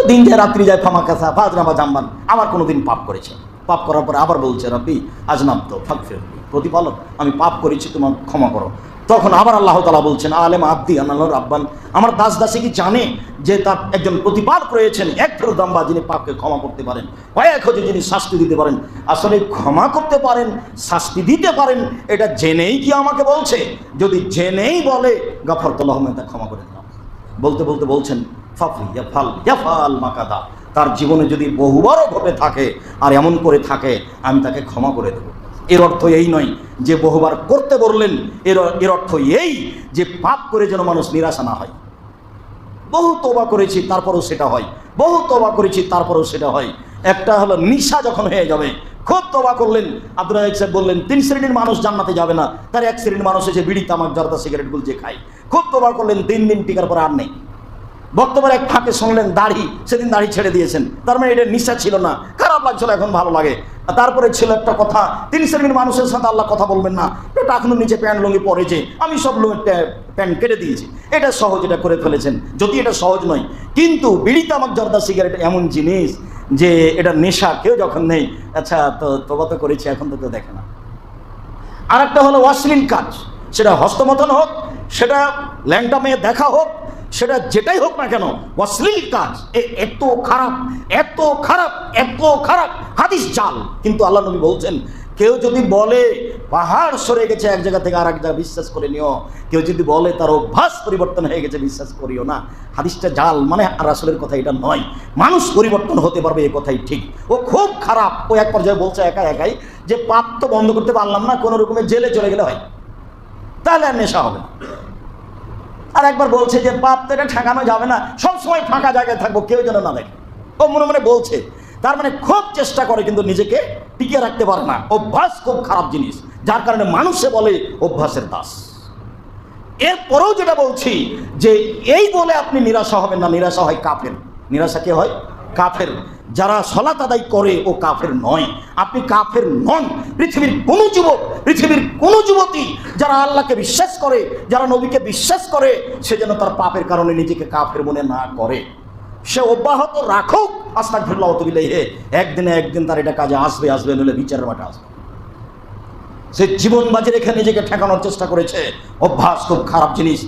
দিন যায় রাত্রি যায়, ফামা কাসা ফাজরা বা জাম্বান, আবার কোনোদিন পাপ করেছে। পাপ করার পরে আবার বলছে রব্বি আজনাবত ফাগফির, প্রতিপালক আমি পাপ করেছি, তোমার ক্ষমা করো। তখন আবার আল্লাহ তাআলা বলছেন আলেম আব্দি আনাল্লাহ রাব্বান, আমার দাস দাসী কি জানে যে তার একজন প্রতিপালক রয়েছেন, এক ফেরত দাম্বা, যিনি পাপকে ক্ষমা করতে পারেন, কয়েক হচ্ছে যিনি শাস্তি দিতে পারেন। আসলে ক্ষমা করতে পারেন, শাস্তি দিতে পারেন, এটা জেনেই কি আমাকে বলছে? যদি জেনেই বলে গাফারতুল্লাহু তা ক্ষমা করে দিলাম। বলতে বলতে বলছেন ফাফি ইয়াফাল ইয়াফাল মাকাদা, তার জীবনে যদি বহুবারও ঘটে থাকে আর এমন করে থাকে, আমি তাকে ক্ষমা করে দেব। এর অর্থ এই নয় যে বহুবার করতে বললেন, এর অর্থ এই যে পাপ করে যেন মানুষ নিরাশা না হয়। বহু তওবা করেছি তারপরেও সেটা হয়, বহু তওবা করেছি তারপরেও সেটা হয়। একটা হলো নিশা যখন হয়ে যাবে, খুব তওবা করলেন, আব্দুল রাজ্জাক সাহেব বললেন 3 শ্রেণীর মানুষ জান্নাতে যাবে না, তার 1 শ্রেণীর মানুষ এসে বিড়ি তামাক জর্দা সিগারেট গুলছে খায়। খুব তওবা করলেন, 3 দিন টিকার পর আর নেই। বক্তব্যের এক ফাঁকে শুনলেন দাড়ি, সেদিন দাড়ি ছেড়ে দিয়েছেন, তার মানে এটা নিশা ছিল না, খারাপ লাগছিল, এখন ভালো লাগে। তারপরে ছিল একটা কথা, 3 শ্রেণীর মানুষের সাথে আল্লাহ কথা বলবেন না, এটা এখনো নিচে প্যান্ট লুঙ্গি পরেছে, আমি সব প্যান্ট কেটে দিয়েছি। এটা সহজ, এটা করে ফেলেছেন, যদি এটা সহজ নয়। কিন্তু বিড়ি তামাক জর্দা সিগারেট এমন জিনিস যে এটা নেশা, কেউ যখন নেই, আচ্ছা তো তওবা তো করেছি, এখন তো কেউ দেখে না। আর একটা হলো অশ্লীল কাজ, সেটা হস্তমথন হোক, সেটা ল্যাংটা মেয়ে দেখা হোক, সেটা যেটাই হোক না কেন, অশ্লীল কাজ এত খারাপ, এত খারাপ, এত খারাপ, হাদিস জাল। কিন্তু আল্লাহ নবী বলছেন, কেউ যদি বলে পাহাড় সরে গেছে এক জায়গা থেকে আর এক জায়গা, বিশ্বাস করে নিও। কেউ যদি বলে তার অভ্যাস পরিবর্তন হয়ে গেছে, বিশ্বাস করিও না। হাদিসটা জাল, মানে রাসূলের কথা এটা নয়। মানুষ পরিবর্তন হতে পারবে, এ কথাই ঠিক। ও খুব খারাপ। ও এক পর্যায়ে বলছে একাই যে পাপ তো বন্ধ করতে পারলাম না, কোনো রকমে জেলে চলে গেলে হয়, তাহলে আর নেশা হবে না। আর একবার বলছে যে পাপ তো এটা ঠেকানো যাবে না, সবসময় ফাঁকা জায়গায় থাকবো, কেউ যেন না দেখে। ও মনে মনে বলছে, তার মানে খুব চেষ্টা করে কিন্তু নিজেকে টিকিয়ে রাখতে পারে না। অভ্যাস খুব খারাপ জিনিস, যার কারণে মানুষে বলে অভ্যাসের দাস। এরপরেও যেটা বলছি যে এই বলে আপনি নিরাশা হবেন না, নিরাশা হয় কাফের। নিরাশা কে হয়? কাফের। যারা সালাত আদায় করে ও কাফের নয়, আপনি কাফের নন। পৃথিবীর কোন যুবক, পৃথিবীর কোন যুবতী যারা আল্লাহকে বিশ্বাস করে, যারা নবীকে বিশ্বাস করে, সে যেন তার পাপের কারণে নিজেকে কাফের মনে না করে। সে অব্যাহত রাখুক আস্তাগফিরুল্লাহ ওয়া আতুবু ইলাইহি, একদিনে একদিন তার এটা কাজে আসবে, নইলে বিচারের মাঠে আসবে। সে জীবন বাজি রেখে নিজেকে ঠেকানোর চেষ্টা করেছে। অভ্যাস খুব খারাপ জিনিস।